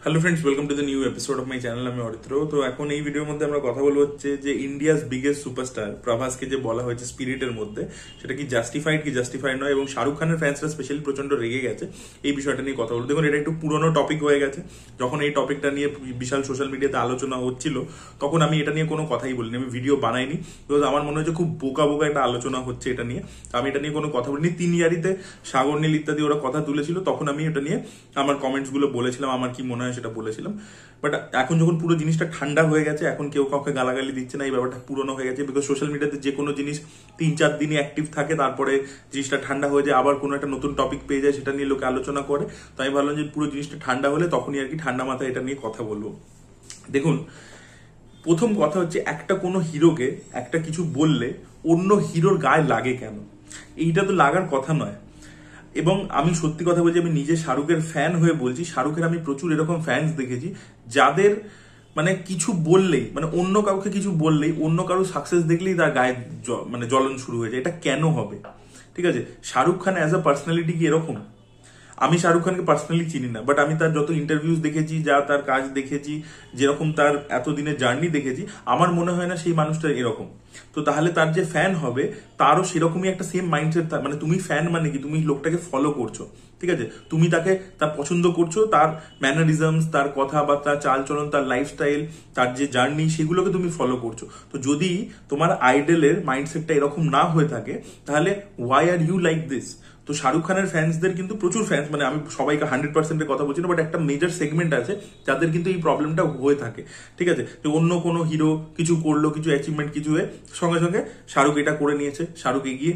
Hello friends, welcome to the new episode of my channel. আমি অরিত্র। তো এখন এই ভিডিওর মধ্যে আমরা কথা বলবো হচ্ছে যে ইন্ডিয়াস বিগেস্ট সুপারস্টার প্রভাসকে যে বলা হয়েছে স্পিরিটের মধ্যে, সেটা কি জাস্টিফাইড নয়, এবং শাহরুখ খানের ফ্যান্সরা স্পেশালি প্রচন্ড রেগে গেছে এই বিষয়টা নিয়ে কথা বলবো। দেখুন, এটা একটু পুরোনো টপিক হয়ে গেছে। যখন এই টপিকটা নিয়ে বিশাল সোশ্যাল মিডিয়াতে আলোচনা হচ্ছিল, তখন আমি এটা নিয়ে কোনো কথাই বলিনি, আমি ভিডিও বানাইনি। বিকজ আমার মনে হচ্ছে খুব বোকা একটা আলোচনা হচ্ছে এটা নিয়ে। তো আমি এটা নিয়ে কোনো কথা বলিনি। 3 ইয়ারিতে সাগর নীল ইত্যাদি ওরা কথা তুলেছিল, তখন আমি এটা নিয়ে আমার কমেন্টস গুলো বলেছিলাম, আমার কি মনে হয় সেটা বলেছিলাম। বাট এখন যখন পুরো জিনিসটা ঠান্ডা হয়ে গেছে, এখন কেউ কাউকে গালাগালি দিচ্ছে না, এই ব্যাপারটা পুরনো হয়ে গেছে। বিকজ সোশ্যাল মিডিয়াতে যে কোনো জিনিস 3-4 দিনই অ্যাক্টিভ থাকে, তারপরে জিনিসটা ঠান্ডা হয়ে যায়, আবার কোনো একটা নতুন টপিক পেয়ে যায়, সেটা নিয়ে লোকে আলোচনা করে। তো আমি ভাবলাম যে পুরো জিনিসটা ঠান্ডা হলে তখনই আর কি ঠান্ডা মাথায় এটা নিয়ে কথা বলবো। দেখুন, প্রথম কথা হচ্ছে, একটা কোনো হিরোকে একটা কিছু বললে অন্য হিরোর গায়ে লাগে কেন? এইটা তো লাগার কথা নয়। এবং আমি সত্যি কথা বলছি, আমি নিজে শাহরুখের ফ্যান হয়ে বলছি, শাহরুখের আমি প্রচুর এরকম ফ্যান্স দেখেছি যাদের মানে কিছু বললেই, মানে অন্য কাউকে কিছু বললেই, অন্য কারো সাকসেস দেখলেই তার গায়ে মানে জ্বলন শুরু হয়ে যায়। এটা কেন হবে? ঠিক আছে, Shahrukh Khan as a personality কি এরকম? আমি শাহরুখ খানকে পার্সোনালি চিনি না, বাট আমি তার যত ইন্টারভিউজ দেখেছি, যা তার কাজ দেখেছি, যেরকম তার এতদিনের জার্নি দেখেছি, আমার মনে হয় না সেই মানুষটা এরকম। তো তাহলে তার যে ফ্যান হবে, তারও সেরকমই একটা সেম মাইন্ডসেট। মানে তুমি ফ্যান মানে কি? তুমি লোকটাকে ফলো করছো, ঠিক আছে, তুমি তাকে তার পছন্দ করছো, তার ম্যানারিজমস, তার কথাবার্তা, চালচলন, তার লাইফস্টাইল, তার যে জার্নি, সেগুলোকে তুমি ফলো করছো। তো যদি তোমার আইডলের মাইন্ডসেটটা এরকম না হয়ে থাকে, তাহলে why are you like this? তো শাহরুখ খানের ফ্যান্সদের কিন্তু প্রচুর ফ্যান্স, মানে আমি সবাইকে 100%-এর কথা বলছি না, বাট একটা মেজর সেগমেন্ট আছে যাদের কিন্তু এই প্রবলেমটা হয়ে থাকে। ঠিক আছে, যে অন্য কোনো হিরো কিছু করলো, কিছু অ্যাচিভমেন্ট, কিছু সঙ্গে সঙ্গে শাহরুখ এটা করে নিয়েছে, শাহরুখ এগিয়ে,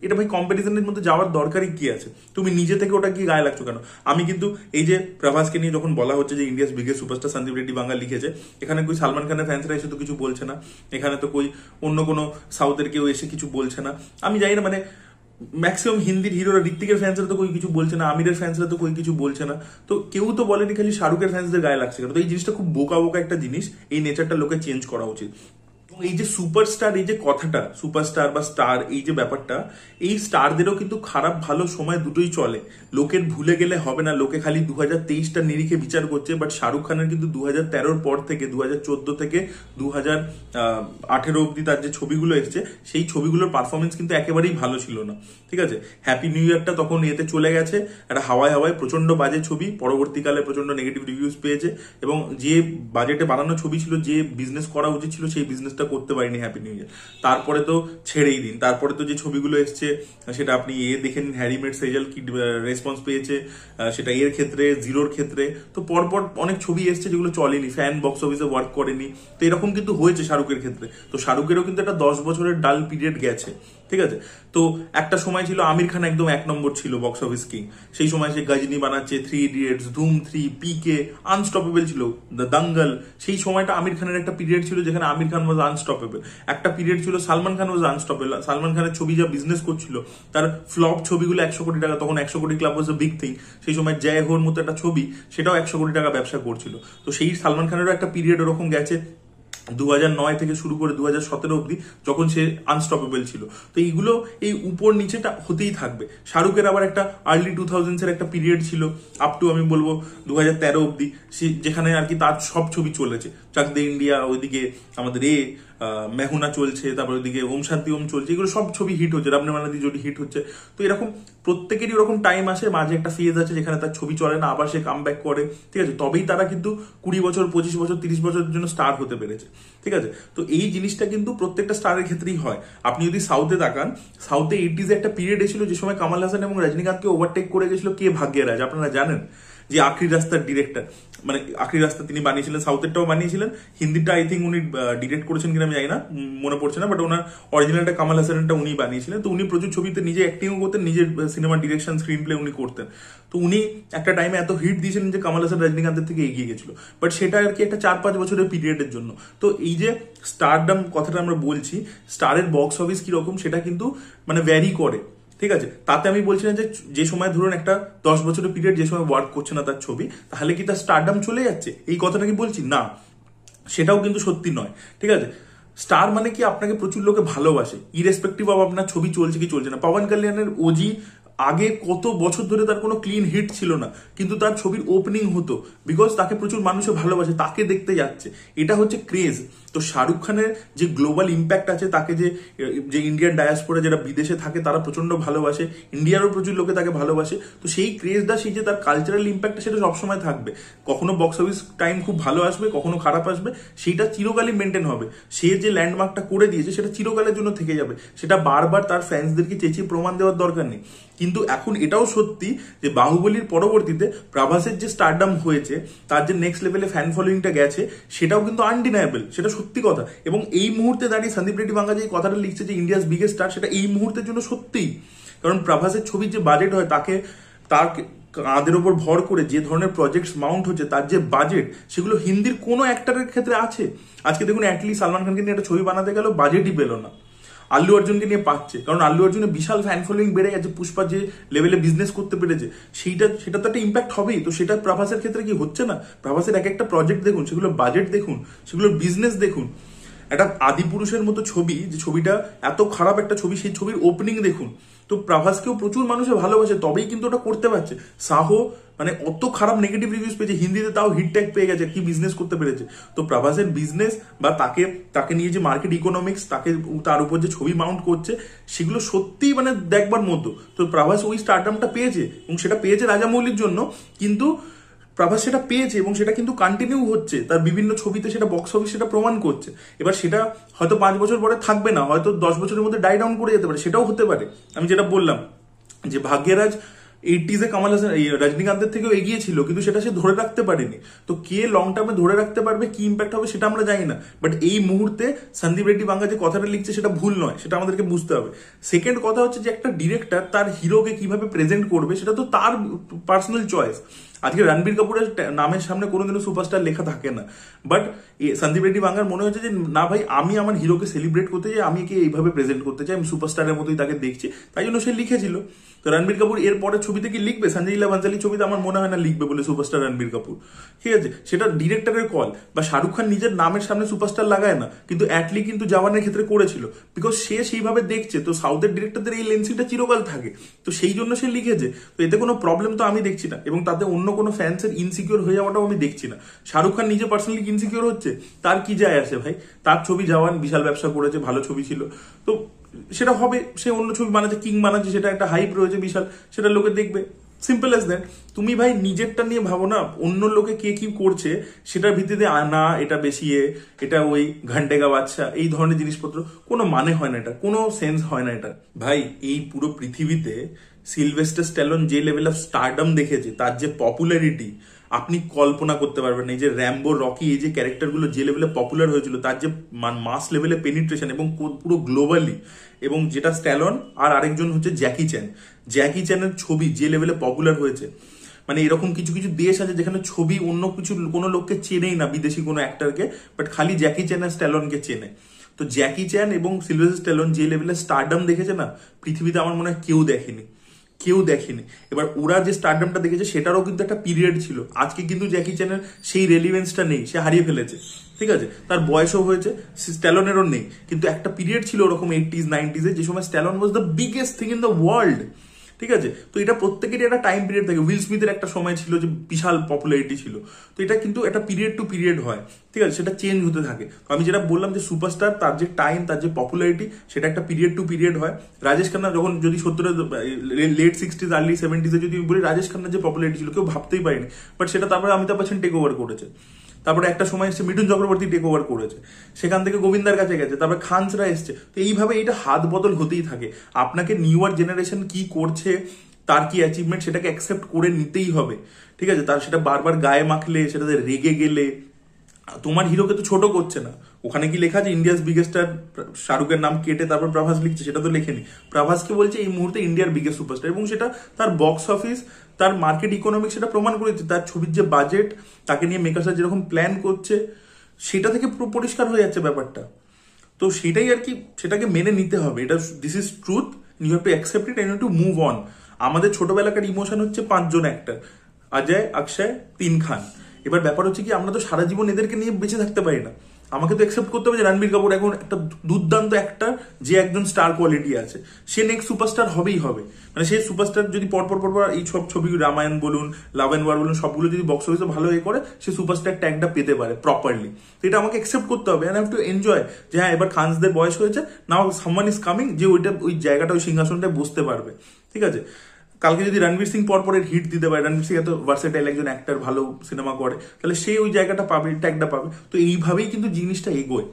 এটা ভাই কম্পারিজনের মধ্যে যাওয়ার দরকারই কি আছে? তুমি নিজে থেকে ওটা কি গায়ে লাগছো কেন? আমি কিন্তু এই যে প্রভাসকে নিয়ে যখন বলা হচ্ছে যে India's biggest superstar Sandeep Reddy Vanga লিখেছে, এখানে কই সালমান খানের ফ্যান্সরা এসে তো কিছু বলছে না, এখানে তো কই অন্য কোনো সাউথের কেউ এসে কিছু বলছে না। আমি জানি না, মানে ম্যাক্সিমাম হিন্দির হিরোরা, ঋত্বিকের ফ্যান্সরা তো কই কিছু বলছে না, আমিরের ফ্যান্সরা তো কই কিছু বলছে না। তো কেউ তো বলেনি, খালি শাহরুখের ফ্যান্সদের গায়ে লাগছে কেন? তো এই জিনিসটা খুব বোকা একটা জিনিস। এই নেচারটা লোকে চেঞ্জ করা উচিত। এই যে সুপারস্টার, এই যে কথাটা সুপারস্টার বা স্টার, এই যে ব্যাপারটা, এই স্টারদেরও কিন্তু খারাপ ভালো সময় দুটোই চলে। লোকের ভুলে গেলে হবে না। লোকে খালি 2023টা নিরিখে বিচার করছে, বাট শাহরুখ খানের কিন্তু 2013-র পর থেকে, 2014 থেকে 2018 অব্দি তার যে ছবিগুলো এসছে, সেই ছবিগুলোর পারফরমেন্স কিন্তু একেবারেই ভালো ছিল না। ঠিক আছে, হ্যাপি নিউ ইয়ারটা তখন এতে চলে গেছে, একটা হাওয়ায় প্রচন্ড বাজে ছবি, পরবর্তীকালে প্রচন্ড নেগেটিভ রিভিউজ পেয়েছে, এবং যে বাজেটে বানানো ছবি ছিল, যে বিজনেস করা উচিত ছিল, সেই বিজনেসটা করতে পারিনি হ্যাপি নিউ ইয়ার। তারপরে তো ছেড়েই দিন, তারপরে তো যে ছবিগুলো এসছে, সেটা আপনি দেখেন, হ্যারি মেট সেজল কি রেসপন্স পেয়েছে, সেটা এর ক্ষেত্রে, জিরোর ক্ষেত্রে। তো পরপর অনেক ছবি এসছে যেগুলো চলেনি, ফ্যান বক্স অফিসে ওয়ার্ক করেনি। তো এরকম কিন্তু হয়েছে শাহরুখের ক্ষেত্রে। তো শাহরুখেরও কিন্তু একটা 10 বছরের ডাল পিরিয়ড গেছে। ঠিক আছে, তো একটা সময় ছিল আমির খান একদম 1 নম্বর ছিল বক্স অফিস কিং। সেই সময় সে গজনী বানাচ্ছে, 3 ইডিয়টস, ধুম 3, পিকে, আনস্টপেবল ছিল, দ্য দাঙ্গল। সেই সময়টা আমির খানের একটা পিরিয়ড ছিল যেখানে আমির খান ওয়াজ আনস্টপেবল। একটা পিরিয়ড ছিল সালমান খান ওয়াজ আনস্টপেবল। সালমান খানের ছবি যা বিজনেস করছিল, তার ফ্লপ ছবিগুলো 100 কোটি টাকা, তখন 100 কোটি club was a big thing. সেই সময় জয় হোর মতো একটা ছবি, সেটাও 100 কোটি টাকা ব্যবসা করছিল। তো সেই সালমান খানেরও একটা পিরিয়ড ওরকম গেছে 2009 থেকে শুরু করে 2017 অব্দি, যখন সে আনস্টপেবল ছিল। তো এইগুলো এই উপর নিচেটা হতেই থাকবে। শাহরুখের আবার একটা আর্লি 2000s-এর একটা পিরিয়ড ছিল, আপ টু আমি বলবো 2013 অব্দি, যেখানে আর কি তার সব ছবি চলেছে। চাক দে ইন্ডিয়া, ওইদিকে আমাদের মেহুনা চলছে, তারপর ওইদিকে ওম শান্তি ওম চলছে, এগুলো সব ছবি হিট হচ্ছে, রাবনে মানাদি জোড়ি হিট হচ্ছে। তো এরকম প্রত্যেকেরই ওরকম টাইম আসে, মাঝে একটা ফেজ আছে যেখানে তার ছবি চলে না, আবার সে কাম ব্যাক করে। ঠিক আছে, তবেই তারা কিন্তু 20 বছর, 25 বছর, 30 বছরের জন্য স্টার হতে পেরেছে। ঠিক আছে, তো এই জিনিসটা কিন্তু প্রত্যেকটা স্টারের ক্ষেত্রেই হয়। আপনি যদি সাউথে তাকান, সাউথে 80s একটা পিরিয়ড এসেছিল যে সময় কামাল হাসান এবং রজনীকান্তকে ওভারটেক করে গেছিল কে? ভাগ্যের রাজ। আপনারা জানেন যে আখরি রাস্তার ডিরেক্টর, মানে আখরি রাস্তা তিনি বানিয়েছিলেন, সাউথেরটাও বানিয়েছিলেন, হিন্দিটা আই থিঙ্ক উনি ডিরেক্ট করেছেন কিনা আমি জানি না, মনে পড়ছে না, বাট ওনার অরিজিনালটা কামাল হাসানটা উনি বানিয়েছিলেন। তো উনি প্রচুর ছবিতে নিজে অ্যাক্টিংও করতেন, নিজের সিনেমা ডিরেকশন, স্ক্রিন প্লে উনি করতেন। তো উনি একটা টাইমে এত হিট দিয়েছিলেন যে কামাল হাসান রজনীকান্তের থেকে এগিয়ে গেছিল, বাট সেটা আর কি একটা 4-5 বছরের পিরিয়ডের জন্য। তো এই যে স্টারডম কথাটা আমরা বলছি, স্টারের বক্স অফিস কিরকম সেটা কিন্তু মানে ভ্যারি করে। ঠিক আছে, তাতে আমি বলছি না যে সময় ধরুন একটা 10 বছরের পিরিয়ড যে সময় ওয়ার্ক করছে না তার ছবি, তাহলে কি তার স্টারডাম চলে যাচ্ছে, এই কথাটা কি বলছি না, সেটাও কিন্তু সত্যি নয়। ঠিক আছে, স্টার মানে কি আপনাকে প্রচুর লোকে ভালোবাসে, ইরেসপেক্টিভ অফ আপনার ছবি চলছে কি চলছে না। পবন কল্যাণের ওজি আগে কত বছর ধরে তার কোনো ক্লিন হিট ছিল না, কিন্তু তার ছবির ওপেনিং হতো বিকজ তাকে প্রচুর মানুষে ভালোবাসে, তাকে দেখতে যাচ্ছে, এটা হচ্ছে ক্রেজ। তো শাহরুখ খানের যে গ্লোবাল ইম্প্যাক্ট আছে, তাকে যে ইন্ডিয়ান ডায়াসপোরা যারা বিদেশে থাকে তারা প্রচন্ড ভালোবাসে, ইন্ডিয়ারও প্রচুর লোকে তাকে ভালোবাসে। তো সেই ক্রেজটা, সেই যে তার কালচারাল ইম্প্যাক্ট, সেটা সবসময় থাকবে। কখনো বক্স অফিস টাইম খুব ভালো আসবে, কখনো খারাপ আসবে, সেইটা চিরকালই মেনটেন হবে। সে যে ল্যান্ডমার্কটা করে দিয়েছে সেটা চিরকালের জন্য থেকে যাবে, সেটা বারবার তার ফ্যান্সদেরকে চেঁচিয়ে প্রমাণ দেওয়ার দরকার নেই। কিন্তু এখন এটাও সত্যি যে বাহুবলীর পরবর্তীতে প্রভাসের যে স্টারডাম হয়েছে, তার যে নেক্সট লেভেলে ফ্যান ফলোয়িংটা গেছে, সেটাও কিন্তু আনডিনায়েবল, সেটা সত্যি কথা। এবং এই মুহূর্তে দাঁড়িয়ে সন্দীপ রেড্ডি বাঙ্গা যে কথাটা লিখছে যে ইন্ডিয়াস বিগেস্ট স্টার, সেটা এই মুহূর্তের জন্য সত্যিই। কারণ প্রভাসের ছবির যে বাজেট হয়, তার কাঁধের ওপর ভর করে যে ধরনের প্রজেক্টস মাউন্ট হচ্ছে, তার যে বাজেট, সেগুলো হিন্দির কোনো অ্যাক্টরের ক্ষেত্রে আছে। আজকে দেখুন অ্যাটলিস্ট সালমান খানকে নিয়ে একটা ছবি বানাতে গেল, বাজেটই পেল না। আল্লু অর্জুনকে নিয়ে পাচ্ছে, কারণ আল্লু অর্জুনের বিশাল ফ্যান ফলোয়িং বেড়ে গেছে, পুষ্পা যে লেভেলে বিজনেস করতে পেরেছে, সেটা তো একটা ইম্প্যাক্ট হবেই। তো সেটা প্রভাসের ক্ষেত্রে কি হচ্ছে না? প্রভাসের এক একটা প্রজেক্ট দেখুন, সেগুলো বাজেট দেখুন, সেগুলোর বিজনেস দেখুন। একটা আদিপুরুষের মতো ছবি, যে ছবিটা এত খারাপ একটা ছবি, সেই ছবির ওপেনিং দেখুন। তো প্রভাসকেও প্রচুর মানুষে ভালোবাসে, তবেই কিন্তু ওটা করতে পারছে। সাহো মানে অত খারাপ নেগেটিভ রিভিউজ পেয়েছে, হিন্দিতে তাও হিট ট্যাগ পেয়ে গেছে, কি বিজনেস করতে পেরেছে। তো প্রভাসের বিজনেস বা তাকে নিয়ে যে মার্কেট ইকোনমিক্স, তার উপর যে ছবি মাউন্ট করছে, সেগুলো সত্যিই মানে দেখবার মতো। তো প্রভাস ওই স্টারডামটা পেয়েছে, এবং সেটা পেয়েছে রাজামৌলির জন্য, কিন্তু প্রভাস সেটা পেয়েছে এবং সেটা কিন্তু কন্টিনিউ হচ্ছে, তার বিভিন্ন ছবিতে সেটা বক্স অফিস সেটা প্রমাণ করছে। এবার সেটা হয়তো 5 বছর পরে থাকবে না, হয়তো 10 বছরের মধ্যে ডাই ডাউন করে যেতে পারে, সেটাও হতে পারে। আমি যেটা বললাম যে ভাগ্যরাজ 80s কামাল হাসান রজনীকান্তের থেকেও এগিয়ে ছিল, কিন্তু সেটা সে ধরে রাখতে পারেনি। তো কে লং টার্মে ধরে রাখতে পারবে, কি ইম্প্যাক্ট হবে, সেটা আমরা জানি না। বাট এই মুহূর্তে সন্দীপ রেড্ডি বাঙ্গা যে কথাটা লিখছে, সেটা ভুল নয়, সেটা আমাদেরকে বুঝতে হবে। সেকেন্ড কথা হচ্ছে যে একটা ডিরেক্টর তার হিরোকে কিভাবে প্রেজেন্ট করবে, সেটা তো তার পার্সোনাল চয়েস। আজকে রণবীর কাপুরের নামের সামনে কোনোদিনও সুপারস্টার লেখা থাকে না, বাট সন্দীপ রেড্ডি বাঙ্গার মনে হচ্ছে যে না ভাই, আমি আমার হিরোকে সেলিব্রেট করতে চাই, আমি একে এইভাবে প্রেজেন্ট করতে চাই, আমি সুপারস্টারের মতোই তাকে দেখছি, তাই জন্য সে লিখেছিল। তো রণবীর কাপুর এর পরের ছবিতে কি লিখবে? সঞ্জয় লীলা বানসালি ছবিতে আমার মনে হয় না লিখবে বলে সুপারস্টার রণবীর কাপুর, ঠিক আছে? সেটা ডিরেক্টরের কল। বা শাহরুখ খান নিজের নামের সামনে সুপারস্টার লাগায় না, কিন্তু অ্যাটলি কিন্তু জওয়ানের ক্ষেত্রে করেছিল, বিকজ সে সেইভাবে দেখছে। তো সাউথের ডিরেক্টরদের এই লেন্সিংটা চিরকাল থাকে, তো সেই জন্য সে লিখেছে। তো এতে কোনো প্রবলেম তো আমি দেখছি না, এবং তাতে অন্য কোনো ফ্যান্সের ইনসিকিউর হয়ে যাওয়াটাও আমি দেখছি না। শাহরুখ খান নিজে পার্সোনালি ইনসিকিউর হচ্ছে, তার কি যায় আসে ভাই? তার ছবি জওয়ান বিশাল ব্যবসা করেছে, ভালো ছবি ছিল, তো সেটা হবে। সে অন্য ছবি বানাচ্ছে, কিং বানাচ্ছে, সেটা একটা হাইপ রয়েছে বিশাল, সেটা লোকে দেখবে। Simple as that. তুমি ভাই নিজেরটা নিয়ে ভাবো না, অন্য লোকে কে কি করছে সেটার ভিত্তিতে না এটা বেশি এটা ওই ঘন্টেগা বাচ্চা, এই ধরনের জিনিসপত্র কোনো মানে হয় না, এটা কোনো সেন্স হয় না এটা। ভাই এই পুরো পৃথিবীতে সিলভেস্টার স্ট্যালোন যে লেভেল অফ স্টারডম দেখেছে, তার যে পপুলারিটি আপনি কল্পনা করতে পারবেন না। এই যে র্যাম্বো, রকি, এই যে ক্যারেক্টারগুলো যে লেভেলে পপুলার হয়েছিল, তার যে মাস লেভেলে পেনিট্রেশন, এবং পুরো গ্লোবালি। এবং যেটা স্ট্যালন আর আরেকজন হচ্ছে জ্যাকি চ্যানের ছবি যে লেভেলে পপুলার হয়েছে, মানে এরকম কিছু কিছু দেশ আছে যেখানে ছবি অন্য কিছু কোনো লোককে চেনেই না, বিদেশি কোনো অ্যাক্টরকে, বাট খালি জ্যাকি চ্যান আর স্ট্যালনকে চেনে। তো জ্যাকি চ্যান এবং সিলভেস্টার স্ট্যালন যে লেভেলে স্টারডম দেখেছে না, পৃথিবীতে আমার মনে হয় কেউ দেখেনি। এবার ওরা যে স্টারডমটা দেখেছে, সেটারও কিন্তু একটা পিরিয়ড ছিল। আজকে কিন্তু জ্যাকি চ্যানের সেই রেলিভেন্সটা নেই, সে হারিয়ে ফেলেছে, ঠিক আছে? তার বয়সও হয়েছে, স্ট্যালনেরও নেই, কিন্তু একটা পিরিয়ড ছিল ওরকম 80s 90s যে সময় stallion was the biggest thing in the world, ঠিক আছে? তো এটা প্রত্যেকেরই একটা টাইম পিরিয়ড থাকে। উইল স্মিথের একটা সময় ছিল যে বিশাল পপুলারিটি ছিল, তো এটা কিন্তু একটা পিরিয়ড টু পিরিয়ড হয়, ঠিক আছে? সেটা চেঞ্জ হতে থাকে। তো আমি যেটা বললাম যে সুপারস্টার, তার যে টাইম, তার যে পপুলারিটি, সেটা একটা পিরিয়ড টু পিরিয়ড হয়। রাজেশ খান্না যখন, যদি 70 লেট 60s আর্লি 70s যদি বলি, রাজেশ খান্নার যে পপুলারিটি ছিল কেউ ভাবতেই পারেনি, বাট সেটা তারপরে অমিতাভ বচ্চন টেক ওভার করেছে। তারপরে একটা সময় এসে মিঠুন চক্রবর্তী টেক ওভার করেছে, সেখান থেকে গোবিন্দার কাছে গেছে, তারপরে খানসরা এসছে। তো এইভাবে এটা হাত বদল হতেই থাকে। আপনাকে নিউয়ার জেনারেশন কি করছে, তার কি অ্যাচিভমেন্ট, সেটাকে অ্যাকসেপ্ট করে নিতেই হবে, ঠিক আছে? তার সেটা বারবার গায়ে মাখলে, সেটাতে রেগে গেলে, তোমার হিরোকে তো ছোট করছে না। ওখানে কি লেখা আছে ইন্ডিয়াস বিগেস্ট স্টার, শাহরুখের নাম কেটে তারপর প্রভাস লিখছে? সেটা তো লেখেনি। প্রভাসকে বলছে এই মুহূর্তে ইন্ডিয়ার বিগেস্ট সুপারস্টার, এবং সেটা তার বক্স অফিস, তার মার্কেট ইকোনমিক্স সেটা প্রমাণ করেছে। তার ছবির যে বাজেট, তাকে নিয়ে মেকার্সরা যেরকম প্ল্যান করছে, সেটা থেকে পুরো পরিষ্কার হয়ে যাচ্ছে ব্যাপারটা। তো সেটাই আর কি, সেটাকে মেনে নিতে হবে। এটা this is truth, you have to accept it and you to move on. আমাদের ছোটবেলাকার ইমোশন হচ্ছে 5 জন অ্যাক্টর, অজয়, অক্ষয়, 3 খান। এবার ব্যাপার হচ্ছে কি, আমরা তো সারা জীবন এদেরকে নিয়ে বেঁচে থাকতে পারি না। আমাকে তো অ্যাকসেপ্ট করতে হবে যে রণবীর কাপুর এখন একটা দুর্দান্ত অ্যাক্টর, যে একজন স্টার কোয়ালিটি আছে, সে নেক্সট সুপারস্টার হবেই হবে। মানে সেই সুপারস্টার যদি পরপর এই সব ছবি, রামায়ণ বলুন, লাভ অ্যান্ড ওয়ার বলুন, সবগুলো যদি বক্স অফিসে ভালো এ করে, সে সুপারস্টার ট্যাগটা পেতে পারে প্রপারলি। তো এটা আমাকে অ্যাকসেপ্ট করতে হবে, অ্যান্ড হ্যাভ টু এনজয় যে হ্যাঁ এবার খানসদের বয়স হয়েছে, নাও সামওয়ান ইজ কামিং যে ওই জায়গাটা, ওই সিংহাসনটায় বসতে পারবে। ঠিক আছে, কালকে যদি রণবীর সিং পরপরের হিট দিতে পারে, রণবীর সিং এত ভার্সেটাইল একজন অ্যাক্টর, ভালো সিনেমা করে, তাহলে সে ওই জায়গাটা পাবে, ট্যাগটা পাবে। তো এইভাবেই কিন্তু জিনিসটা এগোয়।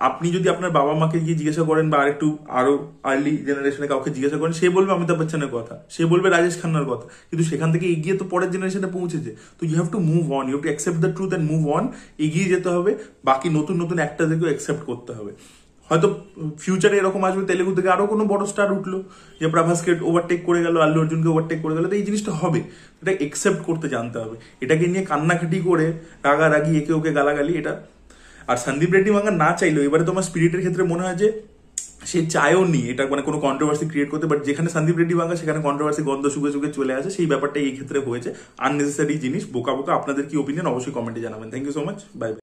আপনি যদি আপনার বাবা মাকে গিয়ে জিজ্ঞাসা করেন, বা আরো আর্লি জেনারেশনে কাউকে জিজ্ঞাসা করেন, সে বলবে অমিতাভ বচ্চনের কথা, সে বলবে রাজেশ খান্নার কথা, কিন্তু সেখান থেকে এগিয়ে তো পরের জেনারেশনে পৌঁছেছে। তো you have to move on, you have to accept the truth and move on. এগিয়ে যেতে হবে, বাকি নতুন নতুন অ্যাক্টরদেরকেও অ্যাকসেপ্ট করতে হবে। হয়তো ফিউচারে এরকম আসবে তেলেগু থেকে আরো কোনো বড় স্টার উঠলো, যে প্রভাসকে ওভারটেক করে গেল, আল্লু অর্জুনকে ওভারটেক করে গেল, তো এই জিনিসটা হবে। এটা একসেপ্ট করতে জানতে হবে। এটাকে নিয়ে কান্নাকাটি করে রাগারাগি, একে ওকে গালাগালি, এটা। আর সন্দীপ রেড্ডি বাঙ্গা না চাইলেও এবারে তোমার স্পিরিটের ক্ষেত্রে মনে হয় যে সে চায়ও নি এটা মানে কোনো কন্ট্রোভার্সি ক্রিয়েট করতে, বাট যেখানে সন্দীপ রেড্ডি বাঙ্গা সেখানে কন্ট্রোভার্সি গন্ধ শুকে শুকে চলে আসে, সেই ব্যাপারটা এই ক্ষেত্রে হয়েছে। আননেসেসারি জিনিস, বোকা বোকা। আপনাদের কি ওপিনিয়ন অবশ্যই কমেন্টে জানাবেন। Thank you so much, bye by.